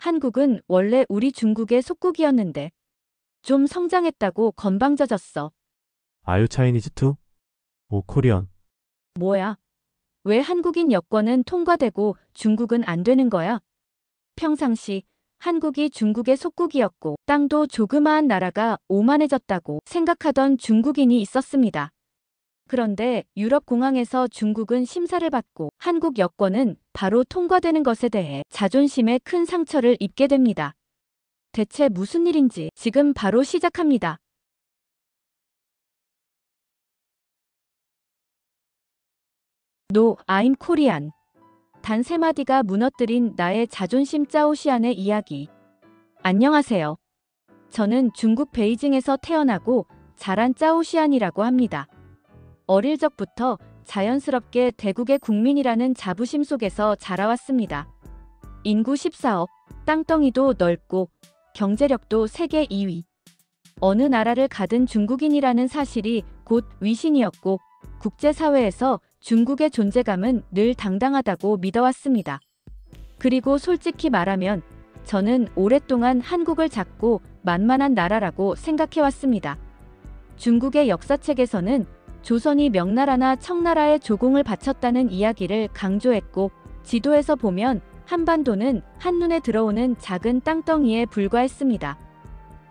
한국은 원래 우리 중국의 속국이었는데 좀 성장했다고 건방져졌어. 아유 차이니즈 투? 오 코리언. 뭐야? 왜 한국인 여권은 통과되고 중국은 안 되는 거야? 평상시 한국이 중국의 속국이었고 땅도 조그마한 나라가 오만해졌다고 생각하던 중국인이 있었습니다. 그런데 유럽 공항에서 중국은 심사를 받고 한국 여권은 바로 통과되는 것에 대해 자존심에 큰 상처를 입게 됩니다. 대체 무슨 일인지 지금 바로 시작합니다. No, I'm Korean. 단 세 마디가 무너뜨린 나의 자존심 짜오시안의 이야기. 안녕하세요. 저는 중국 베이징에서 태어나고 자란 짜오시안이라고 합니다. 어릴 적부터 자연스럽게 대국의 국민이라는 자부심 속에서 자라왔습니다. 인구 14억, 땅덩이도 넓고 경제력도 세계 2위. 어느 나라를 가든 중국인이라는 사실이 곧 위신이었고 국제사회에서 중국의 존재감은 늘 당당하다고 믿어왔습니다. 그리고 솔직히 말하면 저는 오랫동안 한국을 작고 만만한 나라라고 생각해왔습니다. 중국의 역사책에서는 조선이 명나라나 청나라에 조공을 바쳤다는 이야기를 강조했고 지도에서 보면 한반도는 한눈에 들어오는 작은 땅덩이에 불과했습니다.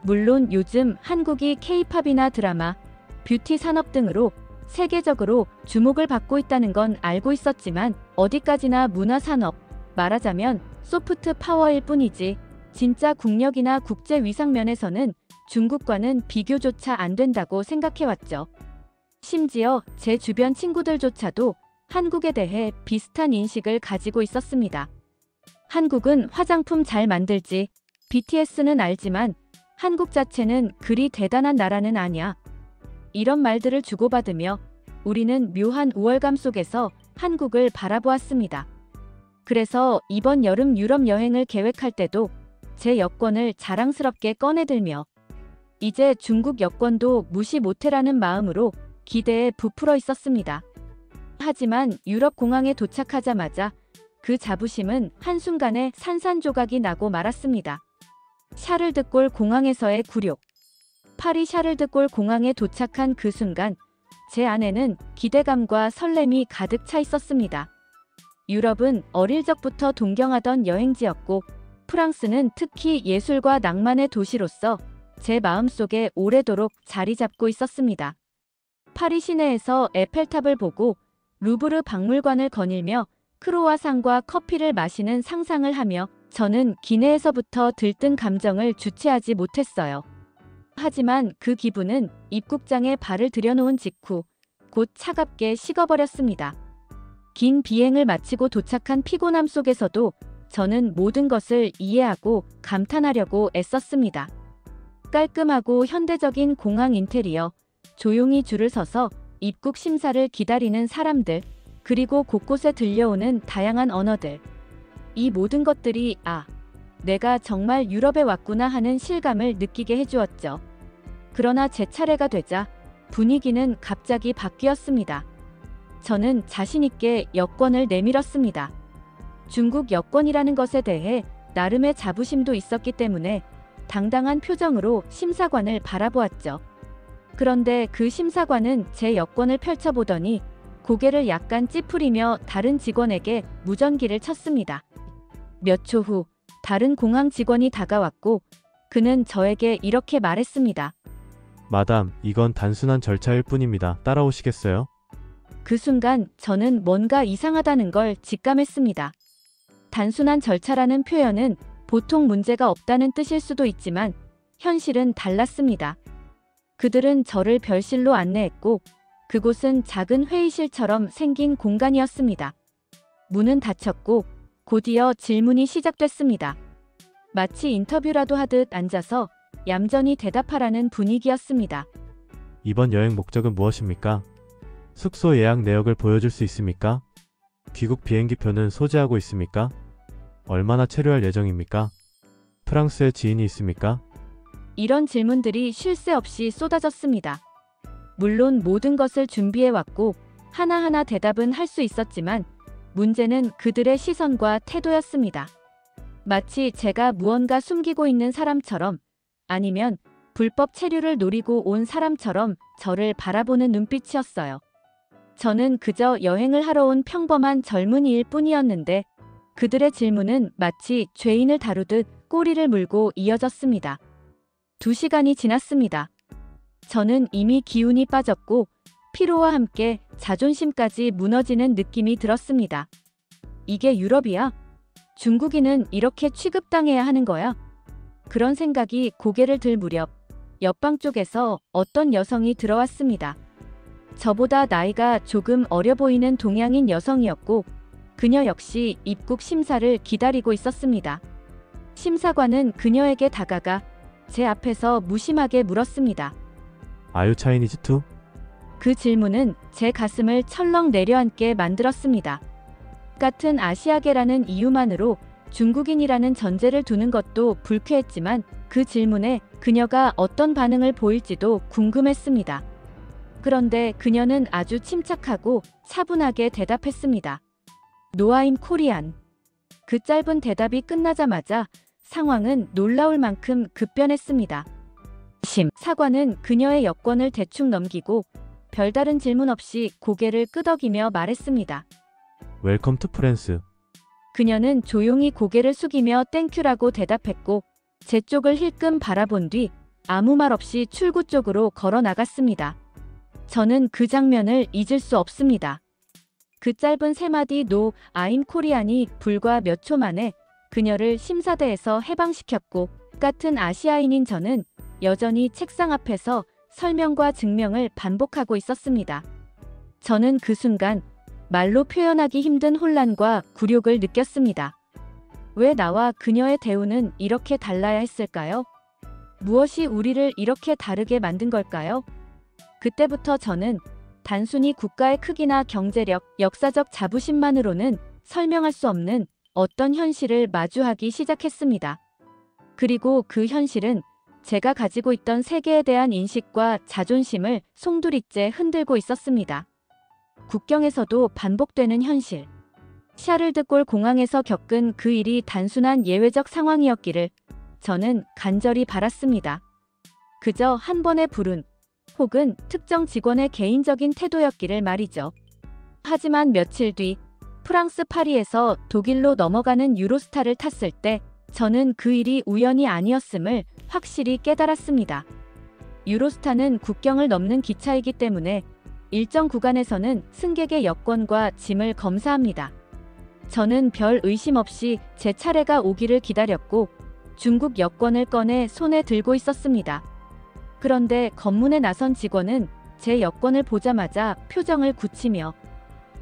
물론 요즘 한국이 K-팝이나 드라마, 뷰티 산업 등으로 세계적으로 주목을 받고 있다는 건 알고 있었지만 어디까지나 문화산업, 말하자면 소프트 파워일 뿐이지 진짜 국력이나 국제 위상 면에서는 중국과는 비교조차 안 된다고 생각해왔죠. 심지어 제 주변 친구들조차도 한국에 대해 비슷한 인식을 가지고 있었습니다. 한국은 화장품 잘 만들지, BTS는 알지만 한국 자체는 그리 대단한 나라는 아니야. 이런 말들을 주고받으며 우리는 묘한 우월감 속에서 한국을 바라보았습니다. 그래서 이번 여름 유럽 여행을 계획할 때도 제 여권을 자랑스럽게 꺼내들며 이제 중국 여권도 무시 못해라는 마음으로 기대에 부풀어 있었습니다. 하지만 유럽 공항에 도착하자마자 그 자부심은 한순간에 산산조각이 나고 말았습니다. 샤를드골 공항에서의 굴욕. 파리 샤를드골 공항에 도착한 그 순간 제 안에는 기대감과 설렘이 가득 차 있었습니다. 유럽은 어릴 적부터 동경하던 여행지였고 프랑스는 특히 예술과 낭만의 도시로서 제 마음속에 오래도록 자리 잡고 있었습니다. 파리 시내에서 에펠탑을 보고 루브르 박물관을 거닐며 크로와상과 커피를 마시는 상상을 하며 저는 기내에서부터 들뜬 감정을 주체하지 못했어요. 하지만 그 기분은 입국장에 발을 들여놓은 직후 곧 차갑게 식어버렸습니다. 긴 비행을 마치고 도착한 피곤함 속에서도 저는 모든 것을 이해하고 감탄하려고 애썼습니다. 깔끔하고 현대적인 공항 인테리어, 조용히 줄을 서서 입국 심사를 기다리는 사람들, 그리고 곳곳에 들려오는 다양한 언어들. 이 모든 것들이 내가 정말 유럽에 왔구나 하는 실감을 느끼게 해주었죠. 그러나 제 차례가 되자 분위기는 갑자기 바뀌었습니다. 저는 자신있게 여권을 내밀었습니다. 중국 여권이라는 것에 대해 나름의 자부심도 있었기 때문에 당당한 표정으로 심사관을 바라보았죠. 그런데 그 심사관은 제 여권을 펼쳐보더니 고개를 약간 찌푸리며 다른 직원에게 무전기를 쳤습니다. 몇 초 후 다른 공항 직원이 다가왔고 그는 저에게 이렇게 말했습니다. 마담, 이건 단순한 절차일 뿐입니다. 따라오시겠어요? 그 순간 저는 뭔가 이상하다는 걸 직감했습니다. 단순한 절차라는 표현은 보통 문제가 없다는 뜻일 수도 있지만 현실은 달랐습니다. 그들은 저를 별실로 안내했고 그곳은 작은 회의실처럼 생긴 공간이었습니다. 문은 닫혔고 곧이어 질문이 시작됐습니다. 마치 인터뷰라도 하듯 앉아서 얌전히 대답하라는 분위기였습니다. 이번 여행 목적은 무엇입니까? 숙소 예약 내역을 보여줄 수 있습니까? 귀국 비행기표는 소지하고 있습니까? 얼마나 체류할 예정입니까? 프랑스에 지인이 있습니까? 이런 질문들이 쉴 새 없이 쏟아졌습니다. 물론 모든 것을 준비해왔고 하나하나 대답은 할 수 있었지만 문제는 그들의 시선과 태도였습니다. 마치 제가 무언가 숨기고 있는 사람처럼 아니면 불법 체류를 노리고 온 사람처럼 저를 바라보는 눈빛이었어요. 저는 그저 여행을 하러 온 평범한 젊은이일 뿐이었는데 그들의 질문은 마치 죄인을 다루듯 꼬리를 물고 이어졌습니다. 2시간이 지났습니다. 저는 이미 기운이 빠졌고 피로와 함께 자존심까지 무너지는 느낌이 들었습니다. 이게 유럽이야? 중국인은 이렇게 취급당해야 하는 거야? 그런 생각이 고개를 들 무렵 옆방 쪽에서 어떤 여성이 들어왔습니다. 저보다 나이가 조금 어려 보이는 동양인 여성이었고 그녀 역시 입국 심사를 기다리고 있었습니다. 심사관은 그녀에게 다가가 제 앞에서 무심하게 물었습니다. 아유 차이니즈 투? 그 질문은 제 가슴을 철렁 내려앉게 만들었습니다. 같은 아시아계라는 이유만으로 중국인이라는 전제를 두는 것도 불쾌했지만 그 질문에 그녀가 어떤 반응을 보일지도 궁금했습니다. 그런데 그녀는 아주 침착하고 차분하게 대답했습니다. No, I'm Korean. 그 짧은 대답이 끝나자마자 상황은 놀라울 만큼 급변했습니다. 사관은 그녀의 여권을 대충 넘기고 별다른 질문 없이 고개를 끄덕이며 말했습니다. 웰컴 투 프랑스. 그녀는 조용히 고개를 숙이며 땡큐라고 대답했고 제 쪽을 힐끔 바라본 뒤 아무 말 없이 출구 쪽으로 걸어 나갔습니다. 저는 그 장면을 잊을 수 없습니다. 그 짧은 세 마디 No, I'm Korean이 불과 몇 초 만에 그녀를 심사대에서 해방시켰고 같은 아시아인인 저는 여전히 책상 앞에서 설명과 증명을 반복하고 있었습니다. 저는 그 순간 말로 표현하기 힘든 혼란과 굴욕을 느꼈습니다. 왜 나와 그녀의 대우는 이렇게 달라야 했을까요? 무엇이 우리를 이렇게 다르게 만든 걸까요? 그때부터 저는 단순히 국가의 크기나 경제력, 역사적 자부심만으로는 설명할 수 없는 어떤 현실을 마주하기 시작했습니다. 그리고 그 현실은 제가 가지고 있던 세계에 대한 인식과 자존심을 송두리째 흔들고 있었습니다. 국경에서도 반복되는 현실. 샤를드골 공항에서 겪은 그 일이 단순한 예외적 상황이었기를 저는 간절히 바랐습니다. 그저 한 번의 불운 혹은 특정 직원의 개인적인 태도였기를 말이죠. 하지만 며칠 뒤 프랑스 파리에서 독일로 넘어가는 유로스타를 탔을 때 저는 그 일이 우연이 아니었음을 확실히 깨달았습니다. 유로스타는 국경을 넘는 기차이기 때문에 일정 구간에서는 승객의 여권과 짐을 검사합니다. 저는 별 의심 없이 제 차례가 오기를 기다렸고 중국 여권을 꺼내 손에 들고 있었습니다. 그런데 검문에 나선 직원은 제 여권을 보자마자 표정을 굳히며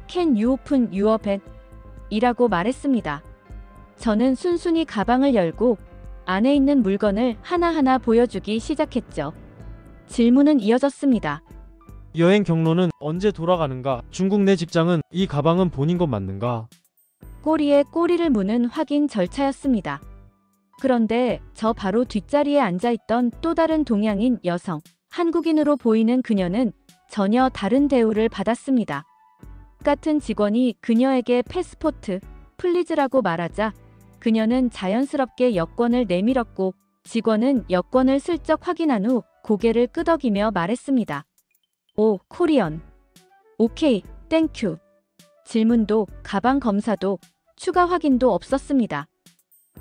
Can you open your bag? 이라고 말했습니다. 저는 순순히 가방을 열고 안에 있는 물건을 하나하나 보여주기 시작했죠. 질문은 이어졌습니다. 여행 경로는 언제 돌아가는가? 중국 내 직장은 이 가방은 본인 것 맞는가? 꼬리에 꼬리를 무는 확인 절차였습니다. 그런데 저 바로 뒷자리에 앉아있던 또 다른 동양인 여성, 한국인으로 보이는 그녀는 전혀 다른 대우를 받았습니다. 같은 직원이 그녀에게 패스포트, 플리즈라고 말하자 그녀는 자연스럽게 여권을 내밀었고 직원은 여권을 슬쩍 확인한 후 고개를 끄덕이며 말했습니다. 오, 코리언. 오케이, 땡큐. 질문도 가방 검사도 추가 확인도 없었습니다.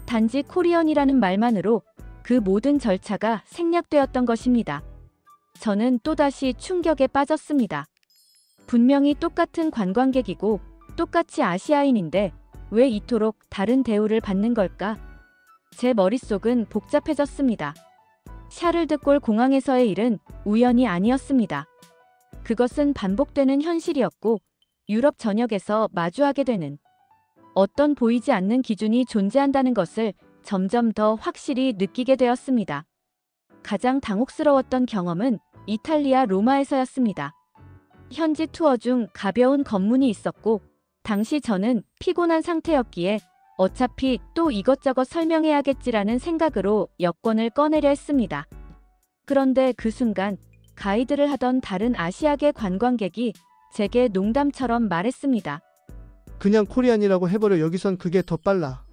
단지 코리언이라는 말만으로 그 모든 절차가 생략되었던 것입니다. 저는 또다시 충격에 빠졌습니다. 분명히 똑같은 관광객이고 똑같이 아시아인인데 왜 이토록 다른 대우를 받는 걸까? 제 머릿속은 복잡해졌습니다. 샤를드골 공항에서의 일은 우연이 아니었습니다. 그것은 반복되는 현실이었고 유럽 전역에서 마주하게 되는 어떤 보이지 않는 기준이 존재한다는 것을 점점 더 확실히 느끼게 되었습니다. 가장 당혹스러웠던 경험은 이탈리아 로마에서였습니다. 현지 투어 중 가벼운 검문이 있었고 당시 저는 피곤한 상태였기에 어차피 또 이것저것 설명해야겠지라는 생각으로 여권을 꺼내려 했습니다. 그런데 그 순간 가이드를 하던 다른 아시아계 관광객이 제게 농담처럼 말했습니다. 그냥 코리안이라고 해버려. 여기선 그게 더 빨라.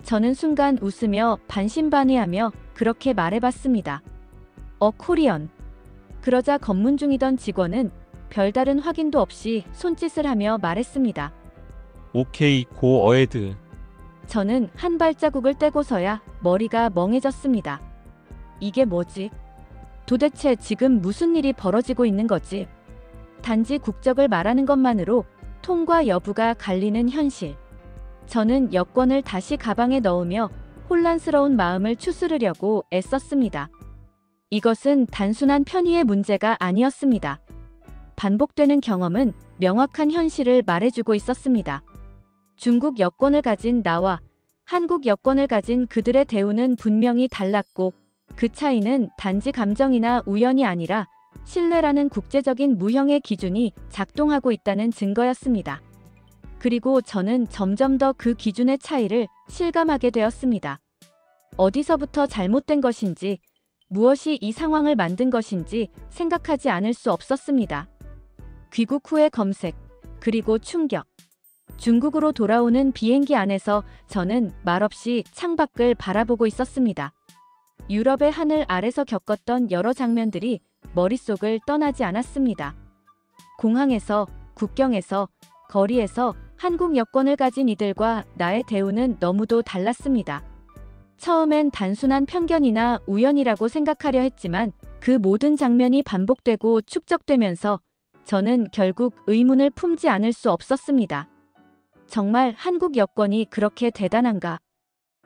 저는 순간 웃으며 반신반의하며 그렇게 말해봤습니다. 코리언. 그러자 검문 중이던 직원은 별다른 확인도 없이 손짓을 하며 말했습니다. 오케이, 고 어헤드. 저는 한 발자국을 떼고서야 머리가 멍해졌습니다. 이게 뭐지? 도대체 지금 무슨 일이 벌어지고 있는 거지? 단지 국적을 말하는 것만으로 통과 여부가 갈리는 현실. 저는 여권을 다시 가방에 넣으며 혼란스러운 마음을 추스르려고 애썼습니다. 이것은 단순한 편의의 문제가 아니었습니다. 반복되는 경험은 명확한 현실을 말해주고 있었습니다. 중국 여권을 가진 나와 한국 여권을 가진 그들의 대우는 분명히 달랐고, 그 차이는 단지 감정이나 우연이 아니라 신뢰라는 국제적인 무형의 기준이 작동하고 있다는 증거였습니다. 그리고 저는 점점 더 그 기준의 차이를 실감하게 되었습니다. 어디서부터 잘못된 것인지, 무엇이 이 상황을 만든 것인지 생각하지 않을 수 없었습니다. 귀국 후의 검색, 그리고 충격. 중국으로 돌아오는 비행기 안에서 저는 말없이 창밖을 바라보고 있었습니다. 유럽의 하늘 아래서 겪었던 여러 장면들이 머릿속을 떠나지 않았습니다. 공항에서, 국경에서, 거리에서 한국 여권을 가진 이들과 나의 대우는 너무도 달랐습니다. 처음엔 단순한 편견이나 우연이라고 생각하려 했지만 그 모든 장면이 반복되고 축적되면서 저는 결국 의문을 품지 않을 수 없었습니다. 정말 한국 여권이 그렇게 대단한가?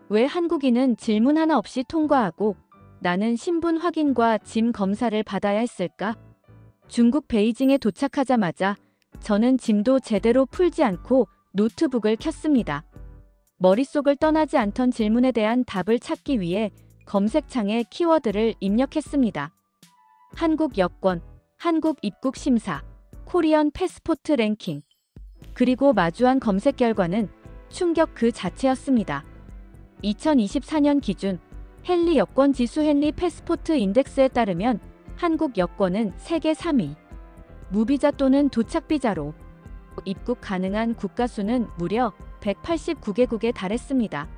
왜 한국인은 질문 하나 없이 통과하고 나는 신분 확인과 짐 검사를 받아야 했을까? 중국 베이징에 도착하자마자 저는 짐도 제대로 풀지 않고 노트북을 켰습니다. 머릿속을 떠나지 않던 질문에 대한 답을 찾기 위해 검색창에 키워드를 입력했습니다. 한국 여권, 한국 입국 심사, 코리안 패스포트 랭킹. 그리고 마주한 검색 결과는 충격 그 자체였습니다. 2024년 기준 헨리 여권 지수 헨리 패스포트 인덱스에 따르면 한국 여권은 세계 3위. 무비자 또는 도착비자로 입국 가능한 국가 수는 무려 189개국에 달했습니다.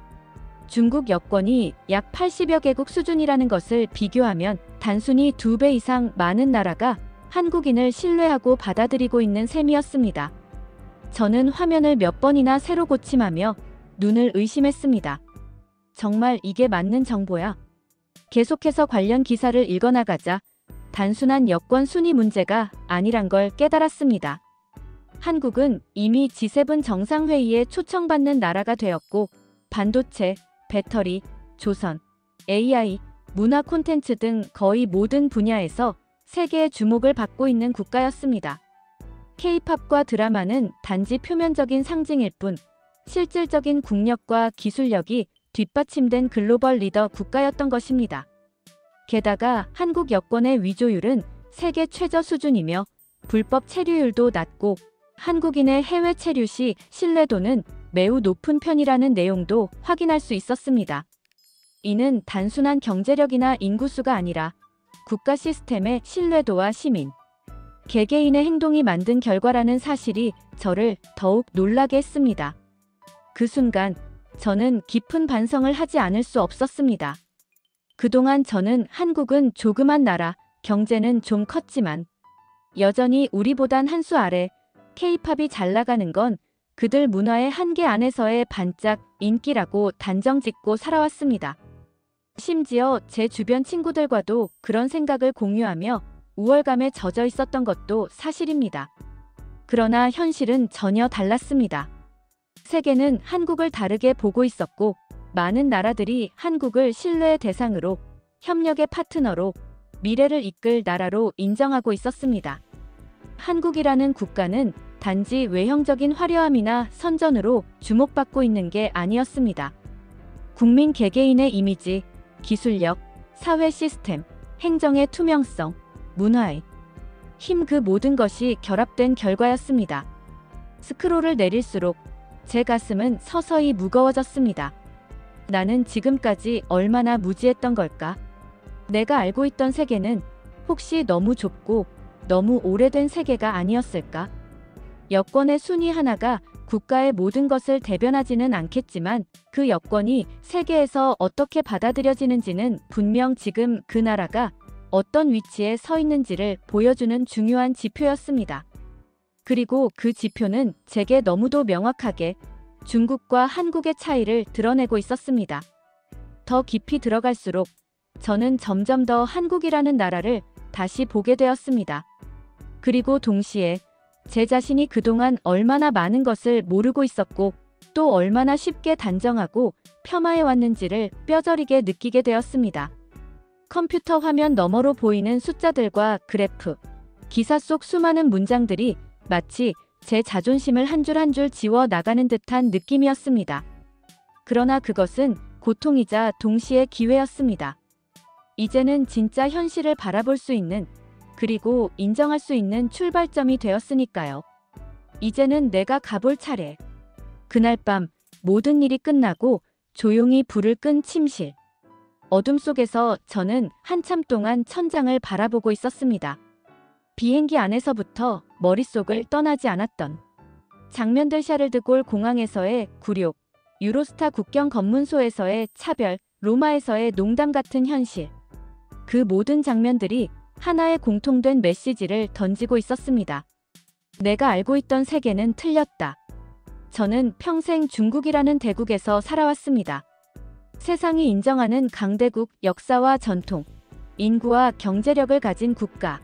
중국 여권이 약 80여 개국 수준이라는 것을 비교하면 단순히 2배 이상 많은 나라가 한국인을 신뢰하고 받아들이고 있는 셈이었습니다. 저는 화면을 몇 번이나 새로 고침하며 눈을 의심했습니다. 정말 이게 맞는 정보야? 계속해서 관련 기사를 읽어나가자 단순한 여권 순위 문제가 아니란 걸 깨달았습니다. 한국은 이미 G7 정상회의에 초청받는 나라가 되었고, 반도체, 배터리, 조선, AI, 문화 콘텐츠 등 거의 모든 분야에서 세계의 주목을 받고 있는 국가였습니다. K-팝과 드라마는 단지 표면적인 상징일 뿐, 실질적인 국력과 기술력이 뒷받침된 글로벌 리더 국가였던 것입니다. 게다가 한국 여권의 위조율은 세계 최저 수준이며 불법 체류율도 낮고 한국인의 해외 체류 시 신뢰도는 매우 높은 편이라는 내용도 확인할 수 있었습니다. 이는 단순한 경제력이나 인구수가 아니라 국가 시스템의 신뢰도와 시민, 개개인의 행동이 만든 결과라는 사실이 저를 더욱 놀라게 했습니다. 그 순간 저는 깊은 반성을 하지 않을 수 없었습니다. 그동안 저는 한국은 조그만 나라, 경제는 좀 컸지만 여전히 우리보단 한 수 아래 K-팝이 잘 나가는 건 그들 문화의 한계 안에서의 반짝 인기라고 단정짓고 살아왔습니다. 심지어 제 주변 친구들과도 그런 생각을 공유하며 우월감에 젖어 있었던 것도 사실입니다. 그러나 현실은 전혀 달랐습니다. 세계는 한국을 다르게 보고 있었고, 많은 나라들이 한국을 신뢰의 대상으로, 협력의 파트너로, 미래를 이끌 나라로 인정하고 있었습니다. 한국이라는 국가는 단지 외형적인 화려함이나 선전으로 주목받고 있는 게 아니었습니다. 국민 개개인의 이미지, 기술력, 사회 시스템, 행정의 투명성, 문화의 힘, 그 모든 것이 결합된 결과였습니다. 스크롤을 내릴수록 제 가슴은 서서히 무거워졌습니다. 나는 지금까지 얼마나 무지했던 걸까? 내가 알고 있던 세계는 혹시 너무 좁고 너무 오래된 세계가 아니었을까? 여권의 순위 하나가 국가의 모든 것을 대변하지는 않겠지만 그 여권이 세계에서 어떻게 받아들여지는지는 분명 지금 그 나라가 어떤 위치에 서 있는지를 보여주는 중요한 지표였습니다. 그리고 그 지표는 제게 너무도 명확하게 중국과 한국의 차이를 드러내고 있었습니다. 더 깊이 들어갈수록 저는 점점 더 한국이라는 나라를 다시 보게 되었습니다. 그리고 동시에 제 자신이 그동안 얼마나 많은 것을 모르고 있었고 또 얼마나 쉽게 단정하고 폄하해왔는지를 뼈저리게 느끼게 되었습니다. 컴퓨터 화면 너머로 보이는 숫자들과 그래프, 기사 속 수많은 문장들이 마치 제 자존심을 한 줄 한 줄 지워 나가는 듯한 느낌이었습니다. 그러나 그것은 고통이자 동시에 기회였습니다. 이제는 진짜 현실을 바라볼 수 있는 그리고 인정할 수 있는 출발점이 되었으니까요. 이제는 내가 가볼 차례. 그날 밤 모든 일이 끝나고 조용히 불을 끈 침실. 어둠 속에서 저는 한참 동안 천장을 바라보고 있었습니다. 비행기 안에서부터 머릿속을 떠나지 않았던 장면들, 샤를드골 공항에서의 굴욕, 유로스타 국경 검문소에서의 차별, 로마에서의 농담 같은 현실. 그 모든 장면들이 하나의 공통된 메시지를 던지고 있었습니다. 내가 알고 있던 세계는 틀렸다. 저는 평생 중국이라는 대국에서 살아왔습니다. 세상이 인정하는 강대국, 역사와 전통, 인구와 경제력을 가진 국가.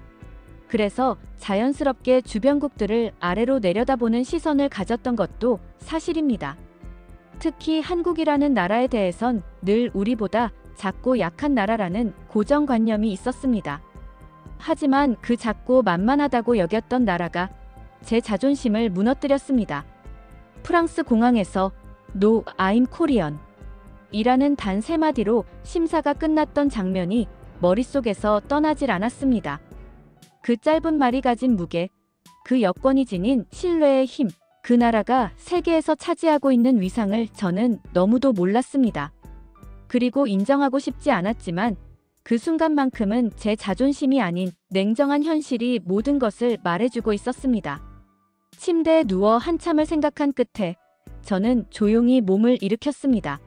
그래서 자연스럽게 주변국들을 아래로 내려다보는 시선을 가졌던 것도 사실입니다. 특히 한국이라는 나라에 대해선 늘 우리보다 작고 약한 나라라는 고정관념이 있었습니다. 하지만 그 작고 만만하다고 여겼던 나라가 제 자존심을 무너뜨렸습니다. 프랑스 공항에서 No, I'm Korean 이라는 단 3마디로 심사가 끝났던 장면이 머릿속에서 떠나질 않았습니다. 그 짧은 말이 가진 무게, 그 여권이 지닌 신뢰의 힘, 그 나라가 세계에서 차지하고 있는 위상을 저는 너무도 몰랐습니다. 그리고 인정하고 싶지 않았지만 그 순간만큼은 제 자존심이 아닌 냉정한 현실이 모든 것을 말해주고 있었습니다. 침대에 누워 한참을 생각한 끝에 저는 조용히 몸을 일으켰습니다.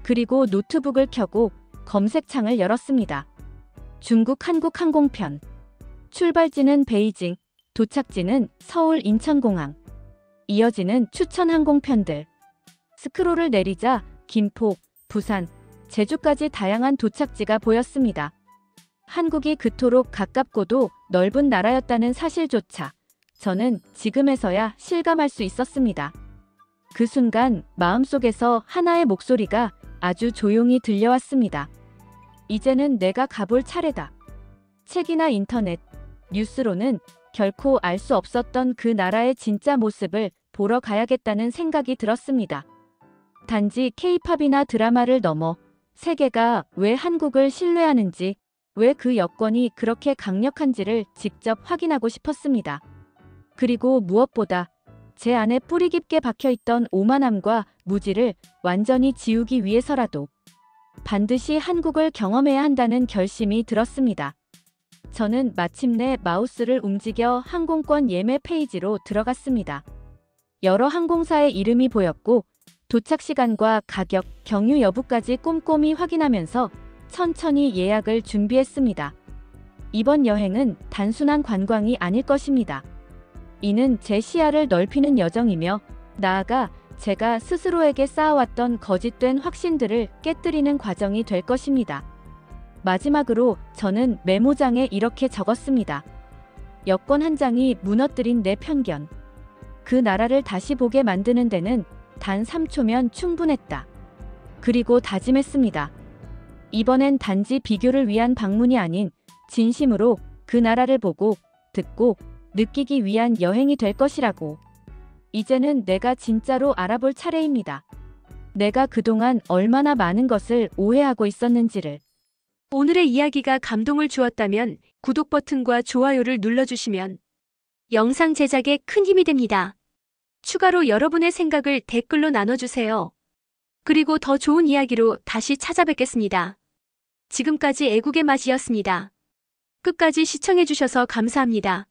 그리고 노트북을 켜고 검색창을 열었습니다. 중국 한국 항공편. 출발지는 베이징, 도착지는 서울 인천공항. 이어지는 추천 항공편들. 스크롤을 내리자 김포, 부산, 제주까지 다양한 도착지가 보였습니다. 한국이 그토록 가깝고도 넓은 나라였다는 사실조차 저는 지금에서야 실감할 수 있었습니다. 그 순간 마음속에서 하나의 목소리가 아주 조용히 들려왔습니다. 이제는 내가 가볼 차례다. 책이나 인터넷, 뉴스로는 결코 알 수 없었던 그 나라의 진짜 모습을 보러 가야겠다는 생각이 들었습니다. 단지 K-팝이나 드라마를 넘어 세계가 왜 한국을 신뢰하는지, 왜 그 여권이 그렇게 강력한지를 직접 확인하고 싶었습니다. 그리고 무엇보다 제 안에 뿌리 깊게 박혀있던 오만함과 무지를 완전히 지우기 위해서라도 반드시 한국을 경험해야 한다는 결심이 들었습니다. 저는 마침내 마우스를 움직여 항공권 예매 페이지로 들어갔습니다. 여러 항공사의 이름이 보였고 도착 시간과 가격, 경유 여부까지 꼼꼼히 확인하면서 천천히 예약을 준비했습니다. 이번 여행은 단순한 관광이 아닐 것입니다. 이는 제 시야를 넓히는 여정이며 나아가 제가 스스로에게 쌓아왔던 거짓된 확신들을 깨뜨리는 과정이 될 것입니다. 마지막으로 저는 메모장에 이렇게 적었습니다. 여권 한 장이 무너뜨린 내 편견. 그 나라를 다시 보게 만드는 데는 단 3초면 충분했다. 그리고 다짐했습니다. 이번엔 단지 비교를 위한 방문이 아닌 진심으로 그 나라를 보고 듣고 느끼기 위한 여행이 될 것이라고. 이제는 내가 진짜로 알아볼 차례입니다. 내가 그동안 얼마나 많은 것을 오해하고 있었는지를. 오늘의 이야기가 감동을 주었다면 구독 버튼과 좋아요를 눌러주시면 영상 제작에 큰 힘이 됩니다. 추가로 여러분의 생각을 댓글로 나눠주세요. 그리고 더 좋은 이야기로 다시 찾아뵙겠습니다. 지금까지 애국의 맛이었습니다. 끝까지 시청해주셔서 감사합니다.